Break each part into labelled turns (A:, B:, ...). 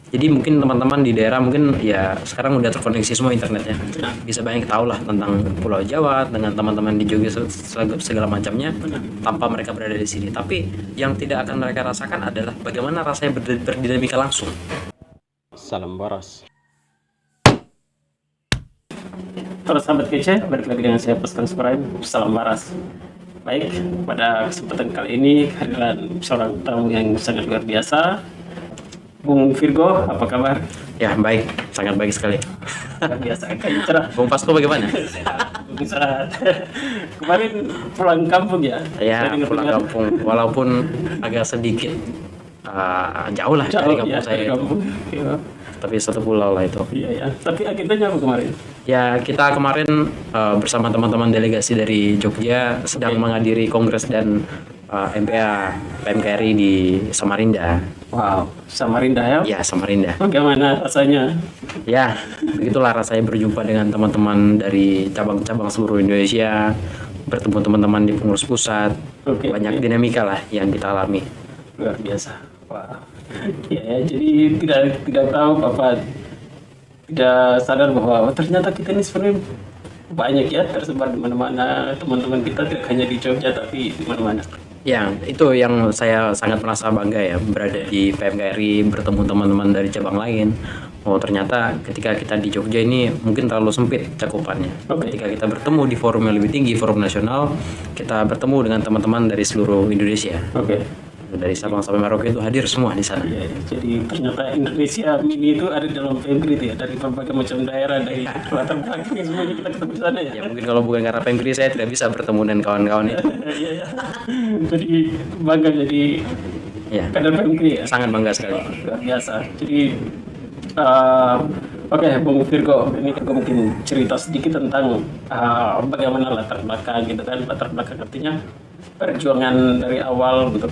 A: Jadi mungkin teman-teman di daerah mungkin ya sekarang udah terkoneksi semua internetnya. Bisa banyak tahu lah tentang Pulau Jawa dengan teman-teman di Jogja segala macamnya tanpa mereka berada di sini. Tapi yang tidak akan mereka rasakan adalah bagaimana rasanya berdinamika langsung.
B: Salam waras.
C: Halo sahabat kece, balik lagi dengan saya Pas Subscribe. Salam waras. Baik, pada kesempatan kali ini kehadiran seorang tamu yang sangat luar biasa, Bung Virgo. Apa kabar?
A: Ya baik, sangat baik sekali.
C: Luar biasa, kayak cerah.
A: Bung Pasko bagaimana?
C: Bung sehat. Kemarin pulang kampung ya?
A: Ya
C: Saya
A: pulang
C: dengar-dengar.
A: kampung, walaupun agak sedikit jauh lah dari kampung
C: ya,
A: saya
C: dari
A: itu.
C: kampung. Iya,
A: Tapi satu pulau lah itu.
C: iya ya. Tapi agendanya apa kemarin?
A: Ya kita kemarin bersama teman-teman delegasi dari Jogja sedang menghadiri kongres dan MPA PMKRI di Samarinda.
C: Wow, Samarinda ya?
A: Ya Samarinda.
C: Bagaimana rasanya?
A: Ya begitulah rasanya berjumpa dengan teman-teman dari cabang-cabang seluruh Indonesia, bertemu teman-teman di pengurus pusat.
C: Oke.
A: Banyak dinamika lah yang kita alami.
C: Luar biasa. Wah. Ya, jadi tidak tahu Bapak tidak sadar bahwa ternyata kita ini sebenarnya banyak ya, tersebar di mana-mana. Teman-teman kita tidak hanya di Jogja tapi di mana-mana.
A: Ya, itu yang saya sangat merasa bangga ya, berada di PMKRI, bertemu teman-teman dari cabang lain. Oh, ternyata ketika kita di Jogja ini mungkin terlalu sempit cakupannya.
C: Oke.
A: Ketika kita bertemu di forum yang lebih tinggi, forum nasional, kita bertemu dengan teman-teman dari seluruh Indonesia.
C: Oke.
A: Dari Sabang sampai Merauke itu hadir semua di sana.
C: Ya, jadi ternyata Indonesia mini itu ada dalam PMKRI itu ya, dari berbagai macam daerah, dari latar belakang semuanya kita ketemu di sana ya.
A: Ya mungkin kalau bukan karena PMKRI saya tidak bisa bertemu dengan kawan-kawan itu.
C: Iya, iya. Jadi bangga jadi
A: Ya,
C: kader PMKRI ya.
A: sangat bangga sekali.
C: Luar biasa. Jadi oke, Bung Virgo, ini aku mungkin cerita sedikit tentang bagaimana latar belakang gitu kan. Latar belakang artinya perjuangan dari awal untuk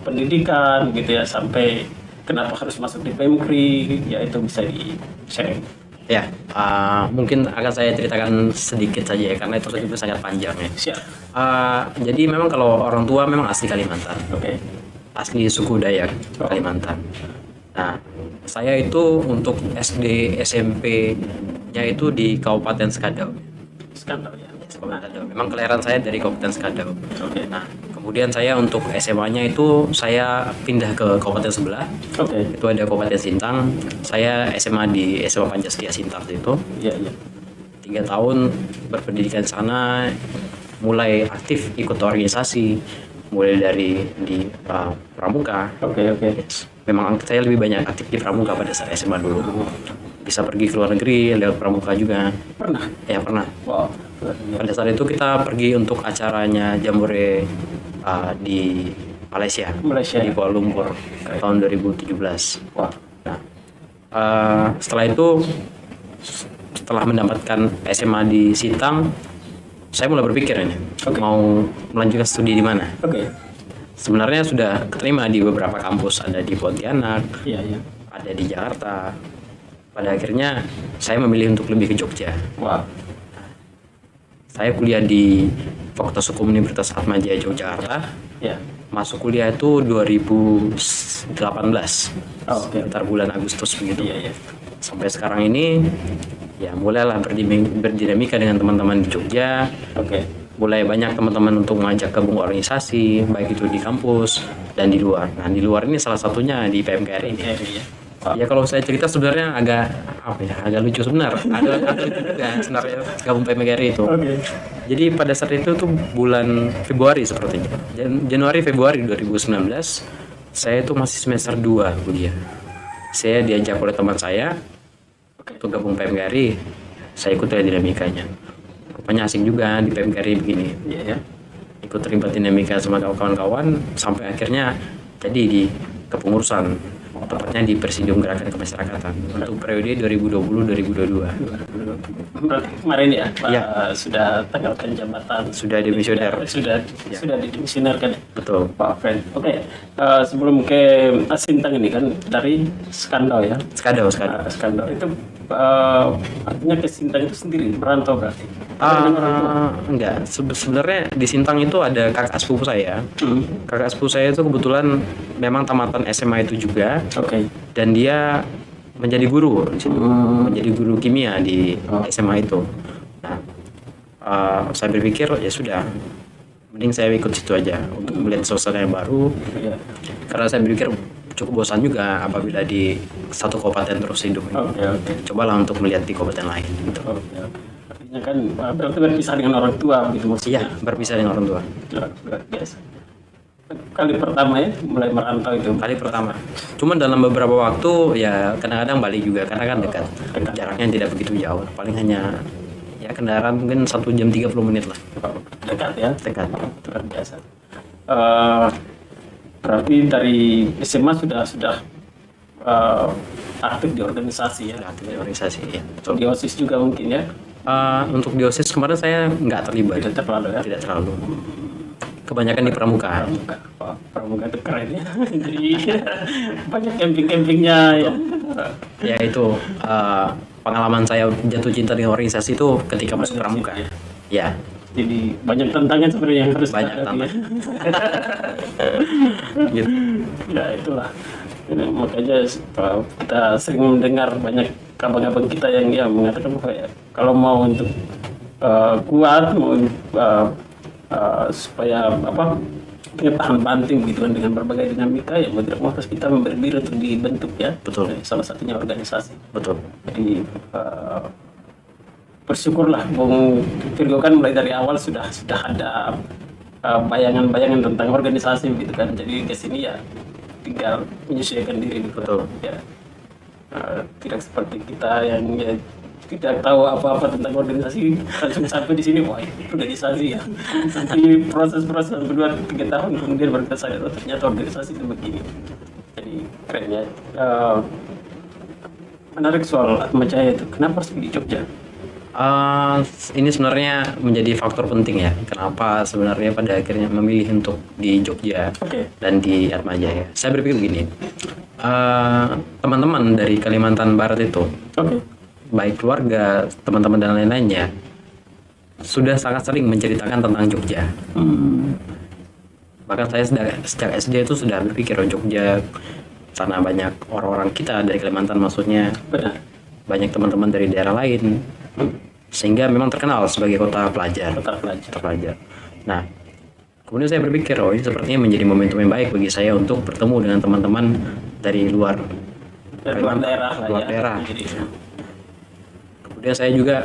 C: pendidikan gitu ya, sampai kenapa harus masuk di PMKRI, ya itu bisa di sharing.
A: Ya, mungkin akan saya ceritakan sedikit saja ya, karena itu juga sangat panjang ya.
C: Siap.
A: Jadi memang kalau orang tua memang asli Kalimantan,
C: Oke.
A: asli suku Dayak Kalimantan. Nah, saya itu untuk SD SMP-nya itu di Kabupaten Skadau.
C: Skandal ya.
A: Skadau. Memang kelahiran saya dari Kabupaten Skadau.
C: Oke.
A: Nah, kemudian saya untuk SMA-nya itu saya pindah ke kabupaten sebelah.
C: Oke.
A: Itu ada Kabupaten Sintang. Saya SMA di SMA Pancasila Sintang itu.
C: Iya, iya.
A: 3 tahun berpendidikan di sana, mulai aktif ikut organisasi, mulai dari di Pramuka.
C: Oke, oke.
A: Memang saya lebih banyak aktif di Pramuka pada saat SMA dulu. Bisa pergi ke luar negeri lewat Pramuka juga.
C: Pernah?
A: Ya pernah.
C: Wow. Luar biasa.
A: Pada saat itu kita pergi untuk acaranya Jambore di Malaysia,
C: Malaysia.
A: di Kuala Lumpur tahun 2017.
C: Wah.
A: Nah, setelah itu, setelah mendapatkan SMA di Sintang, saya mulai berpikir ini mau melanjutkan studi di mana.
C: Oke.
A: Sebenarnya sudah keterima di beberapa kampus, ada di Pontianak,
C: Iya, iya.
A: ada di Jakarta. Pada akhirnya saya memilih untuk lebih ke Jogja.
C: Wah.
A: Saya kuliah di Fakultas Hukum Universitas Atmajaya Yogyakarta.
C: Ya.
A: Masuk kuliah itu 2018,
C: Oh, oke.
A: sekitar bulan Agustus begitu.
C: Iya, iya.
A: Sampai sekarang ini ya mulailah berdinamika dengan teman-teman di Jogja.
C: Oke.
A: Mulai banyak teman-teman untuk mengajak gabung organisasi, baik itu di kampus dan di luar. Nah, di luar ini salah satunya di PMKRI ini.
C: Iya.
A: Ya kalau saya cerita sebenarnya agak agak lucu sebenarnya. Agak lucu juga sebenarnya gabung PMKRI itu.
C: Oke.
A: Jadi pada saat itu tuh bulan Februari sepertinya. Januari Februari 2019, saya itu masih semester 2 kuliah. Saya diajak oleh teman saya untuk gabung PMKRI. Saya ikut dinamikanya. Rupanya asik juga di PMKRI begini.
C: Iya, ya.
A: Ikut terlibat dinamika sama kawan-kawan sampai akhirnya jadi di kepengurusan, tepatnya di Presidium Gerakan Kemasyarakatan untuk periode 2020-2022.
C: Berarti kemarin ya, Pak,
A: Iya.
C: sudah tanggalkan jabatan.
A: Sudah dimisioner.
C: Sudah didimisionerkan.
A: Betul.
C: Pak Fred. Oke. Sebelum ke Sintang ini kan dari Skandal ya.
A: Skadau.
C: Skandal itu artinya ke Sintang itu sendiri merantau berarti? Atau dengan orang tua?
A: Enggak, sebenarnya di Sintang itu ada kakak sepupu saya. Kakak sepupu saya itu kebetulan memang tamatan SMA itu juga,
C: Oke.
A: dan dia menjadi guru di situ. Menjadi guru kimia di SMA itu. Nah, saya berpikir ya sudah, mending saya ikut situ aja untuk melihat suasana yang baru.
C: Iya.
A: Karena saya berpikir cukup bosan juga apabila di satu kabupaten terus hidup.
C: Oke.
A: Cobalah untuk melihat di kabupaten lain gitu.
C: Oke. Artinya kan berarti berpisah dengan orang tua gitu maksudnya.
A: Iya, berpisah dengan orang tua.
C: Luar biasa. Kali pertama ya mulai merantau itu.
A: Kali pertama. Cuman dalam beberapa waktu ya kadang-kadang balik juga karena kan dekat. Jaraknya tidak begitu jauh. Paling hanya ya kendaraan mungkin 1 jam 30 menit lah.
C: Dekat ya.
A: Dekat.
C: Luar biasa. Berarti dari SMA sudah aktif di organisasi ya.
A: Aktif di organisasi ya. Betul.
C: Di OSIS juga mungkin ya.
A: Untuk di OSIS kemarin saya nggak terlibat.
C: Tidak terlalu ya.
A: Tidak terlalu. Kebanyakan di pramuka.
C: Wah, pramuka itu keren ya. Jadi banyak camping-campingnya ya.
A: Ya itu pengalaman saya jatuh cinta dengan organisasi itu ketika masuk pramuka. Ya,
C: Jadi banyak tantangan sebenarnya yang harus
A: banyak
C: dihadapi ya.
A: gitu.
C: Ya itulah. Ini makanya kita sering mendengar banyak abang-abang kita yang ya mengatakan bahwa ya, kalau mau untuk kuat, mau supaya apa punya tahan banting gitu kan dengan berbagai dinamika ya mau tidak mau harus kita memberi diri untuk dibentuk ya.
A: Betul.
C: Salah satunya organisasi.
A: Betul.
C: Jadi bersyukurlah Bung Virgo kan mulai dari awal sudah ada bayangan-bayangan tentang organisasi gitu kan. Jadi ke sini ya tinggal menyesuaikan diri gitu.
A: Betul.
C: Ya. Tidak seperti kita yang ya tidak tahu apa-apa tentang organisasi langsung sampai di sini wah itu organisasi ya. Nanti proses-proses 2-3 tahun kemudian baru kita sadar oh, ternyata organisasi itu begini. Jadi keren ya. Menarik soal Atma Jaya itu. Kenapa harus di Jogja?
A: Ini sebenarnya menjadi faktor penting ya. Kenapa sebenarnya pada akhirnya memilih untuk di Jogja
C: Oke.
A: dan di Atmajaya. Saya berpikir begini, teman-teman dari Kalimantan Barat itu,
C: Oke.
A: baik keluarga, teman-teman dan lain-lainnya, sudah sangat sering menceritakan tentang Jogja. Bahkan saya sejak SD itu sudah berpikir oh, Jogja, sana banyak orang-orang kita dari Kalimantan maksudnya,
C: Benar.
A: banyak teman-teman dari daerah lain, sehingga memang terkenal sebagai kota pelajar.
C: Kota pelajar.
A: Kota pelajar. Nah, kemudian saya berpikir, oh ini sepertinya menjadi momentum yang baik bagi saya untuk bertemu dengan teman-teman dari luar
C: Dari luar daerah lah
A: luar
C: ya.
A: daerah.
C: Jadi,
A: Kemudian saya juga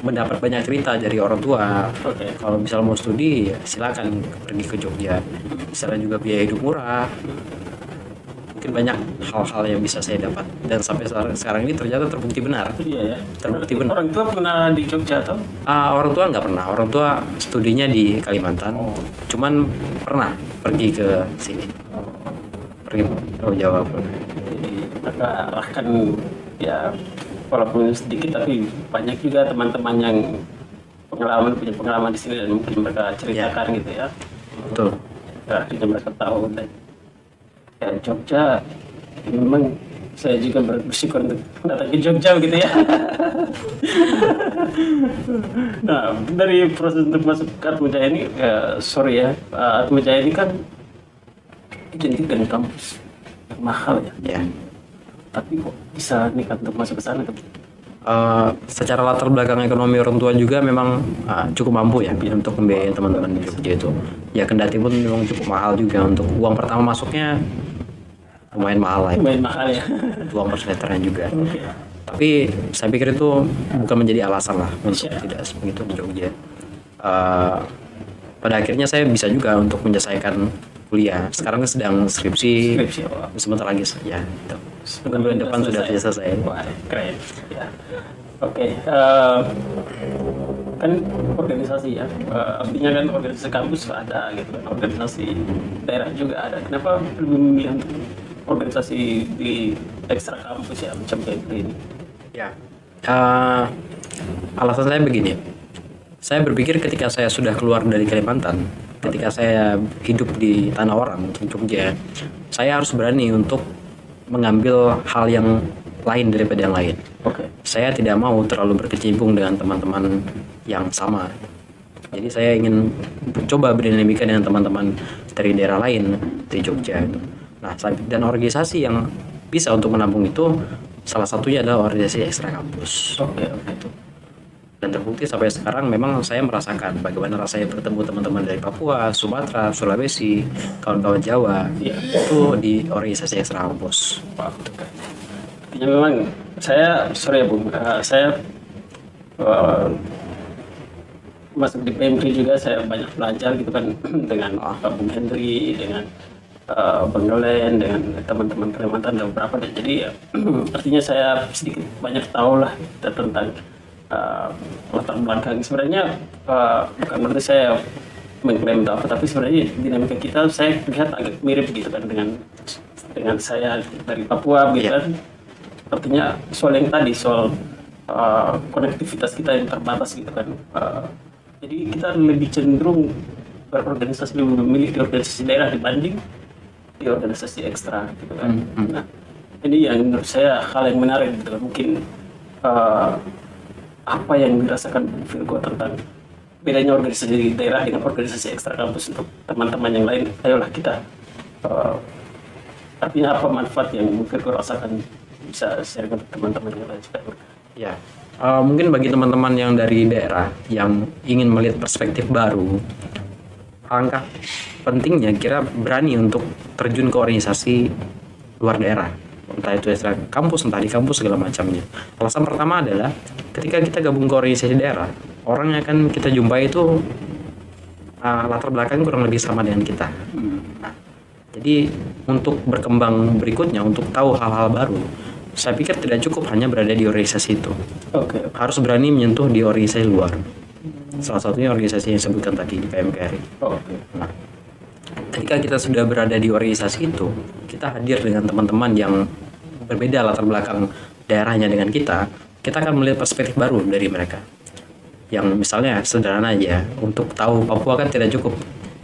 A: mendapat banyak cerita dari orang tua.
C: Oke.
A: Kalau misal mau studi, ya silakan pergi ke Jogja. Misalnya juga biaya hidup murah. Mungkin banyak hal-hal yang bisa saya dapat. Dan sampai sekarang ini ternyata terbukti benar.
C: iya ya.
A: Terbukti benar.
C: Orang tua pernah di Jogja atau?
A: Orang tua nggak pernah. Orang tua studinya di Kalimantan. Cuman pernah pergi ke sini. Pergi ke Jawa.
C: Jadi maka arahkan ya walaupun sedikit tapi banyak juga teman-teman yang punya pengalaman di sini dan mungkin mereka ceritakan gitu ya.
A: Betul.
C: Ya, akhirnya mereka tahu dan ya Jogja memang saya juga bersyukur untuk datang ke Jogja gitu ya. Nah dari proses untuk masuk ke Atma Jaya ini sorry ya Atma Jaya ini kan identik dengan kampus yang mahal ya.
A: Ya.
C: Tapi kok bisa nekat untuk masuk ke sana?
A: Secara latar belakang ekonomi orang tua juga memang cukup mampu ya untuk membiayai teman-teman di Jogja itu. Ya kendati pun memang cukup mahal juga untuk uang pertama masuknya lumayan mahal lah.
C: Lumayan mahal ya.
A: Uang per semesternya juga.
C: Oke.
A: Tapi saya pikir itu bukan menjadi alasan lah untuk tidak begitu di Jogja. Pada akhirnya saya bisa juga untuk menyelesaikan kuliah. Sekarang sedang skripsi.
C: Wah.
A: Sebentar lagi saja. Gitu. Bulan depan sudah selesai.
C: Wah, keren. Ya. Oke. Kan organisasi ya. Artinya kan organisasi kampus ada gitu kan. Organisasi daerah juga ada. Kenapa lebih memilih untuk organisasi di ekstra kampus ya macam kayak ini?
A: Ya. Alasan saya begini. Saya berpikir ketika saya sudah keluar dari Kalimantan, ketika saya hidup di tanah orang, di Jogja, saya harus berani untuk mengambil hal yang lain daripada yang lain.
C: Oke.
A: Saya tidak mau terlalu berkecimpung dengan teman-teman yang sama. Jadi saya ingin coba berdinamika dengan teman-teman dari daerah lain di Jogja itu. Nah, dan organisasi yang bisa untuk menampung itu salah satunya adalah organisasi ekstra kampus.
C: Oke.
A: Dan terbukti sampai sekarang memang saya merasakan bagaimana rasanya bertemu teman-teman dari Papua, Sumatera, Sulawesi, kawan-kawan Jawa itu di organisasi ekstra kampus.
C: Artinya memang saya sorry ya Bung, saya masuk di PMK juga saya banyak belajar gitu kan dengan Pak Bung Hendri, dengan Bang Galen, dengan teman-teman Kalimantan dan beberapa. Dan jadi artinya saya sedikit banyak tahu lah kita tentang latar belakang. Sebenarnya bukan berarti saya mengklaim atau apa, tapi sebenarnya dinamika kita saya lihat agak mirip gitu kan dengan saya dari Papua gitu kan. Artinya soal yang tadi soal konektivitas kita yang terbatas gitu kan. Jadi kita lebih cenderung berorganisasi, lebih memilih di organisasi daerah dibanding di organisasi ekstra gitu kan. Nah, ini yang menurut saya hal yang menarik gitu kan. Mungkin apa yang dirasakan Virgo tentang bedanya organisasi daerah dengan organisasi ekstra kampus untuk teman-teman yang lain. Ayolah kita artinya apa manfaat yang Virgo rasakan, bisa share ke teman-teman yang lain supaya
A: Ya, mungkin bagi teman-teman yang dari daerah yang ingin melihat perspektif baru, langkah pentingnya kira berani untuk terjun ke organisasi luar daerah, entah itu ekstra kampus, entah di kampus segala macamnya. Alasan pertama adalah ketika kita gabung ke organisasi daerah, orang yang akan kita jumpai itu latar belakang kurang lebih sama dengan kita. Nah, jadi untuk berkembang berikutnya, untuk tahu hal-hal baru, saya pikir tidak cukup hanya berada di organisasi itu. Harus berani menyentuh di organisasi luar. Salah satunya organisasi yang disebutkan tadi di PMKRI. Nah, ketika kita sudah berada di organisasi itu, kita hadir dengan teman-teman yang berbeda latar belakang daerahnya dengan kita akan melihat perspektif baru dari mereka. Yang misalnya sederhana aja, untuk tahu Papua kan tidak cukup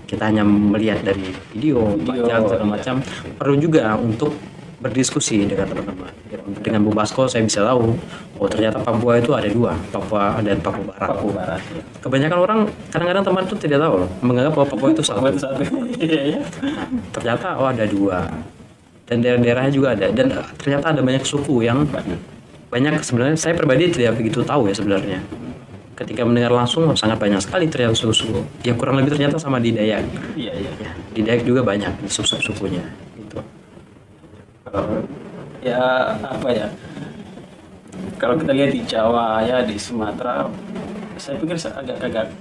A: kita hanya melihat dari video baca segala macam, perlu juga untuk berdiskusi dengan teman-teman. Dengan Bu Basko saya bisa tahu, oh ternyata Papua itu ada dua, Papua dan Papua Barat. Kebanyakan orang kadang-kadang teman itu tidak tahu loh, menganggap bahwa Papua itu satu. Ternyata ada dua, dan daerah-daerahnya juga ada, dan ternyata ada banyak suku yang banyak. Sebenarnya saya pribadi tidak begitu tahu ya sebenarnya. Ketika mendengar langsung sangat banyak sekali ternyata suku-suku. Ya kurang lebih ternyata sama di Dayak. Ya, di Dayak juga banyak suku-sukunya. Gitu.
C: Ya apa ya, kalau kita lihat di Jawa ya, di Sumatera, saya pikir agak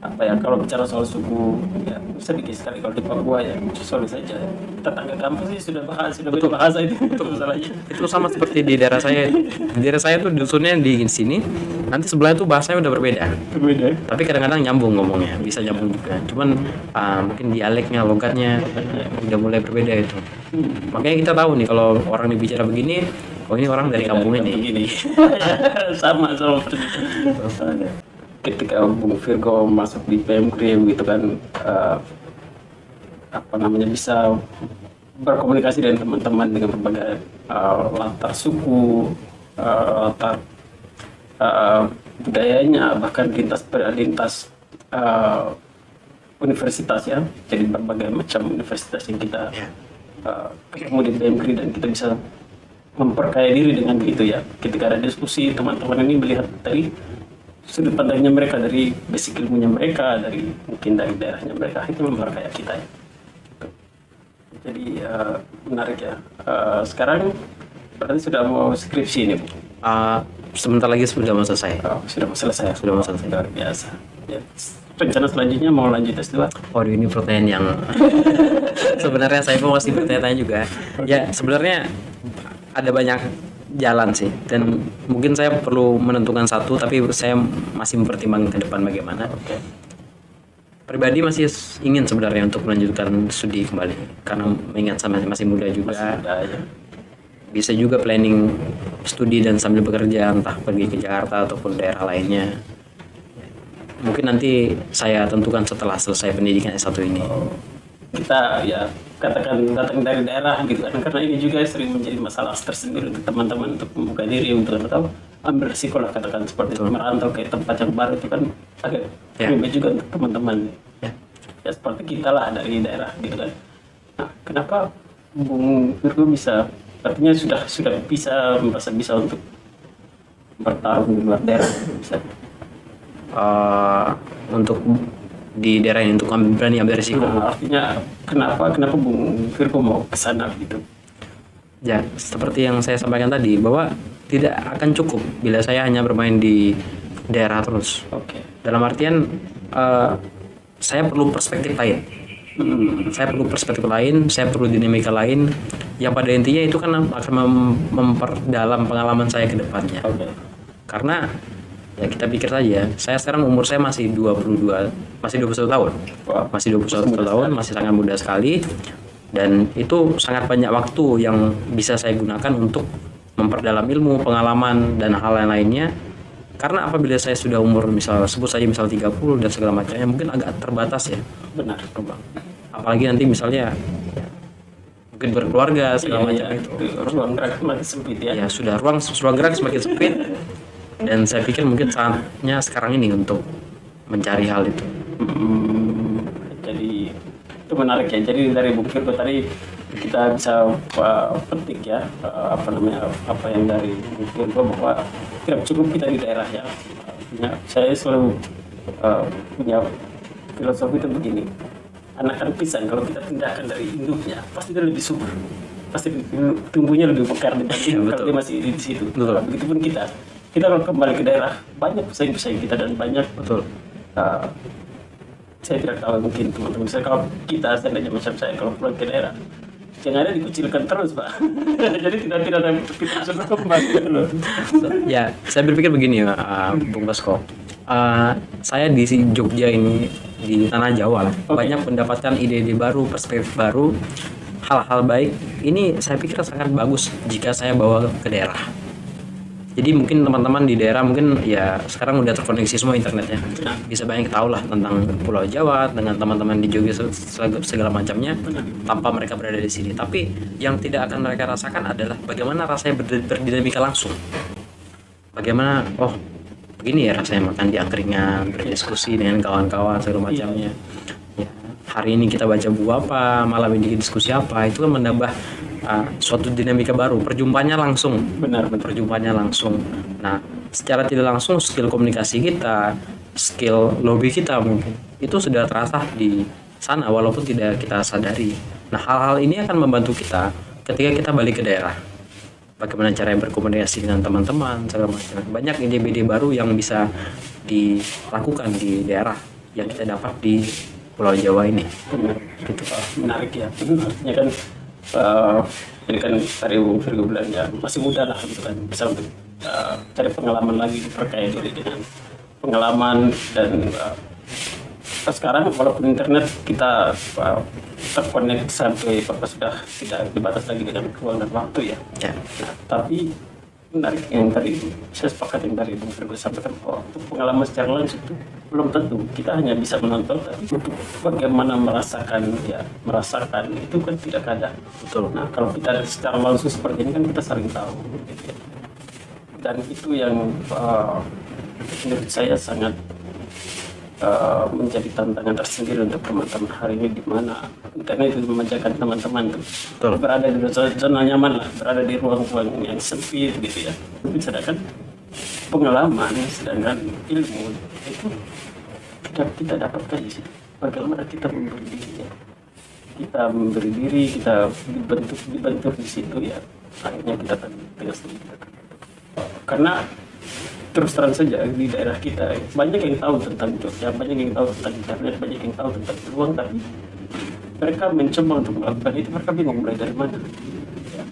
C: apa ya, kalau bicara soal suku ya sedikit sekali. Kalau di Papua ya sorry saja, tetangga kampus sih sudah beda bahasa itu. Masalahnya
A: itu sama seperti di daerah saya. Di daerah saya tuh dusunnya di sini, nanti sebelahnya tuh bahasanya udah berbeda. Tapi kadang-kadang nyambung ngomongnya, bisa nyambung juga. Cuman mungkin dialeknya, logatnya udah mulai berbeda itu. Makanya kita tahu nih kalau orang dibicara begini, oh ini orang dari kampung ini.
C: sama ketika Bung Virgo masuk di PMKRI gitu kan, apa namanya, bisa berkomunikasi dengan teman-teman dengan berbagai latar suku, latar budayanya, bahkan lintas universitas ya, jadi berbagai macam universitas yang kita ketemu di PMKRI, dan kita bisa memperkaya diri dengan begitu ya. Ketika ada diskusi, teman-teman ini melihat dari sudut pandangnya mereka, dari basic ilmunya mereka, dari mungkin dari daerahnya mereka, itu memperkaya kita ya. Jadi menarik ya. Sekarang berarti sudah mau skripsi ini, Bu?
A: Sebentar lagi sudah mau selesai.
C: Sudah mau selesai. Luar biasa. Ya. Rencana selanjutnya mau lanjut S2?
A: Waduh, ini pertanyaan yang sebenarnya saya mau masih bertanya-tanya juga. Ya sebenarnya ada banyak jalan sih, dan mungkin saya perlu menentukan satu, tapi saya masih mempertimbangkan ke depan bagaimana. Pribadi masih ingin sebenarnya untuk melanjutkan studi kembali, karena mengingat saya masih muda juga. Bisa juga planning studi dan sambil bekerja, entah pergi ke Jakarta ataupun daerah lainnya. Mungkin nanti saya tentukan setelah selesai pendidikan S1 ini.
C: Kita ya katakan datang dari daerah gitu kan, karena ini juga sering menjadi masalah tersendiri untuk teman-teman untuk membuka diri untuk atau ambil resiko lah, katakan seperti itu, merantau ke tempat yang baru itu kan agak ribet juga untuk teman-teman ya seperti kita lah dari daerah gitu kan. Nah, kenapa Bung Virgo bisa, artinya sudah bisa merasa bisa untuk bertarung di luar daerah bisa?
A: Untuk di daerah ini untuk berani ambil risiko.
C: Nah, artinya kenapa Bung Virgo mau ke sana gitu?
A: Ya, seperti yang saya sampaikan tadi bahwa tidak akan cukup bila saya hanya bermain di daerah terus.
C: Oke.
A: Dalam artian saya perlu perspektif lain. Saya perlu perspektif lain, saya perlu dinamika lain yang pada intinya itu kan akan memperdalam pengalaman saya ke depannya.
C: Oke.
A: Karena ya kita pikir saja, saya sekarang umur saya masih 22, masih 21 tahun.
C: Wah,
A: Masih 21 tahun, masih sangat muda sekali. Dan itu sangat banyak waktu yang bisa saya gunakan untuk memperdalam ilmu, pengalaman, dan hal lain-lainnya. Karena apabila saya sudah umur sebut saja 30 dan segala macamnya, mungkin agak terbatas ya.
C: Benar.
A: Apalagi nanti misalnya mungkin berkeluarga segala macam itu.
C: Ruang gerak makin sempit ya.
A: Ya sudah ruang gerak semakin sempit. Dan saya pikir mungkin saatnya sekarang ini untuk mencari hal itu.
C: Jadi itu menarik ya. Jadi dari Bung Virgo tadi kita bisa petik ya apa yang dari Bung Virgo bahwa tidak cukup kita di daerah ya. Saya selalu punya filosofi itu begini. Anakan pisang kalau kita pindahkan dari induknya pasti dia lebih subur, pasti tumbuhnya lebih mekar dibanding kalau dia masih di situ.
A: Betul.
C: Begitupun kita kalau kembali ke daerah banyak pesaing-pesaing kita dan banyak saya tidak tahu mungkin teman-teman saya kalau kita seandainya macam saya kalau pulang ke daerah yang ada dikucilkan terus Pak. Jadi tidak ada kita bisa berkembang gitu loh.
A: Ya, saya berpikir begini Bung Basko. Saya di Jogja ini di tanah Jawa lah, banyak mendapatkan ide-ide baru, perspektif baru, hal-hal baik. Ini saya pikir sangat bagus jika saya bawa ke daerah. Jadi mungkin teman-teman di daerah mungkin ya sekarang udah terkoneksi semua internetnya, bisa banyak tahu lah tentang Pulau Jawa dengan teman-teman di Jogja segala macamnya tanpa mereka berada di sini. Tapi yang tidak akan mereka rasakan adalah bagaimana rasanya berdinamika langsung. Bagaimana begini ya rasanya makan di angkringan, berdiskusi dengan kawan-kawan segala macamnya. Ya, hari ini kita baca buku apa, malam ini diskusi apa, itu kan menambah suatu dinamika baru, perjumpaannya langsung.
C: Benar.
A: Perjumpaannya langsung. Nah, secara tidak langsung skill komunikasi kita, skill lobby kita mungkin itu sudah terasa di sana walaupun tidak kita sadari. Nah, hal-hal ini akan membantu kita ketika kita balik ke daerah. Bagaimana cara berkomunikasi dengan teman-teman, segala macam. Banyak ide-ide baru yang bisa dilakukan di daerah yang kita dapat di Pulau Jawa ini.
C: Benar.
A: Gitu.
C: Menarik ya. Artinya kan ini kan dari Bung Virgo bilang ya masih muda lah gitu kan, bisa untuk cari pengalaman lagi, perkaya diri dengan pengalaman dan sekarang walaupun internet kita terkonek sampai sudah tidak dibatas lagi dengan ruang dan waktu ya. Nah, tapi menarik yang tadi saya sepakat yang tadi Bung Virgo sampaikan bahwa untuk pengalaman secara langsung itu belum tentu kita hanya bisa menonton, tapi untuk bagaimana merasakan itu kan tidak ada.
A: Betul.
C: Nah kalau kita secara langsung seperti ini kan kita saling tahu gitu ya. Dan itu yang menurut saya sangat menjadi tantangan tersendiri untuk teman-teman hari ini, di mana internet itu memanjakan teman-teman tuh berada di zona nyaman lah, berada di ruang-ruang yang sempit gitu ya. Tapi sedangkan pengalaman, sedangkan ilmu itu kita dapatkan di situ. Bagaimana kita memberi diri ya. Kita memberi diri, kita dibentuk di situ ya. Akhirnya kita tegas karena terus terang saja di daerah kita banyak yang tahu tentang Jogja, banyak yang tahu tentang internet, banyak yang tahu tentang peluang, tapi mereka mencoba untuk melakukan itu, mereka bingung mulai dari mana. Ya,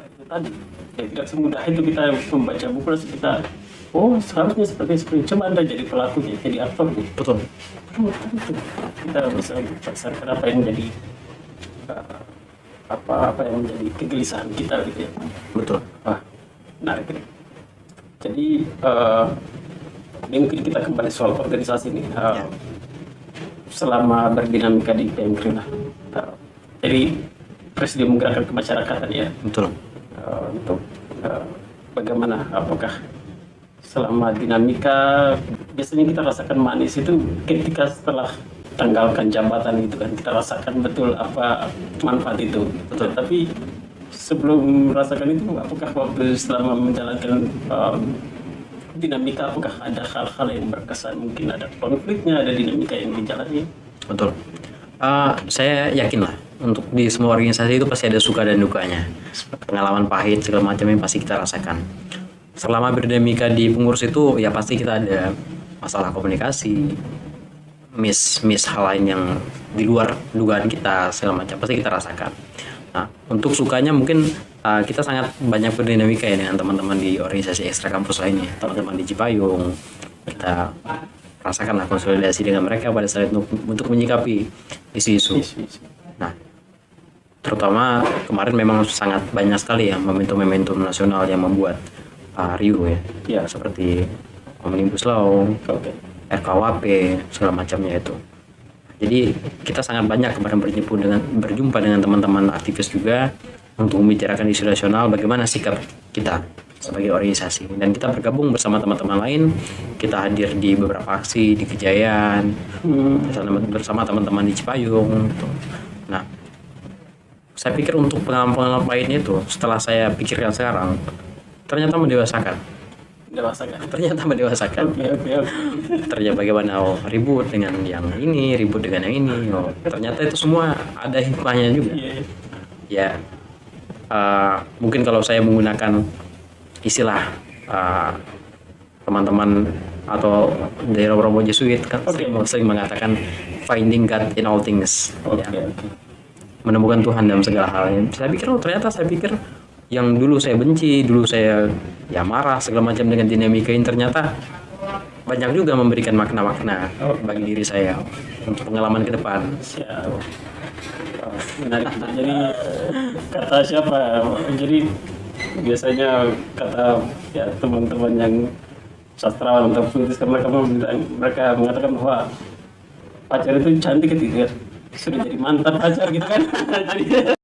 C: itu tadi ya, tidak semudah itu kita membaca buku lalu kita seharusnya seperti coba Anda jadi pelakunya, jadi aktornya.
A: Betul.
C: Kita bisa berdasarkan apa yang menjadi apa yang menjadi kegelisahan kita gitu ya.
A: Betul.
C: Menarik ini. Jadi ini mungkin kita kembali soal organisasi ini. Selama berdinamika di PMKRI, jadi presidium gerakan kemasyarakatan ya.
A: Betul.
C: Untuk bagaimana, apakah selama dinamika biasanya kita rasakan manis itu ketika setelah tanggalkan jabatan gitu kan, kita rasakan betul apa manfaat itu.
A: Betul.
C: Tapi sebelum merasakan itu, apakah waktu selama menjalankan dinamika, apakah ada hal-hal yang berkesan, mungkin ada konfliknya, ada dinamika yang dijalani?
A: Betul. Saya yakin lah untuk di semua organisasi itu pasti ada suka dan dukanya. Pengalaman pahit segala macam yang pasti kita rasakan. Selama berdinamika di pengurus itu ya pasti kita ada masalah komunikasi, miss hal lain yang di luar dugaan kita segala macam pasti kita rasakan. Nah, untuk sukanya mungkin kita sangat banyak berdinamika ya dengan teman-teman di organisasi ekstra kampus lainnya, teman-teman di Cipayung. Kita rasakanlah konsolidasi dengan mereka pada saat itu untuk menyikapi isu-isu. Nah, terutama kemarin memang sangat banyak sekali ya momentum-momentum nasional yang membuat riuh ya, seperti Omnibus Law, RKUHP, segala macamnya itu. Jadi kita sangat banyak kemarin berjumpa dengan teman-teman aktivis juga untuk membicarakan isu nasional, bagaimana sikap kita sebagai organisasi, dan kita bergabung bersama teman-teman lain. Kita hadir di beberapa aksi di Kejayaan bersama teman-teman di Cipayung gitu. Nah, saya pikir untuk pengalaman lainnya itu setelah saya pikirkan sekarang ternyata mendewasakan. Ternyata mendewasakan. Ternyata bagaimana ribut dengan yang ini, ribut dengan yang ini. Ternyata itu semua ada hikmahnya juga. Ya, mungkin kalau saya menggunakan istilah teman-teman atau dari Romo Jesuit kan sering mengatakan finding God in all things. Menemukan Tuhan dalam segala hal. Saya pikir yang dulu saya benci, dulu saya ya marah segala macam dengan dinamika ini, ternyata banyak juga memberikan makna-makna bagi diri saya untuk pengalaman ke depan.
C: Menarik. Jadi kata siapa? Jadi biasanya kata ya teman-teman yang sastrawan atau politis, mereka mengatakan bahwa pacar itu cantik gitu ya, sudah jadi mantan pacar gitu kan. Jadi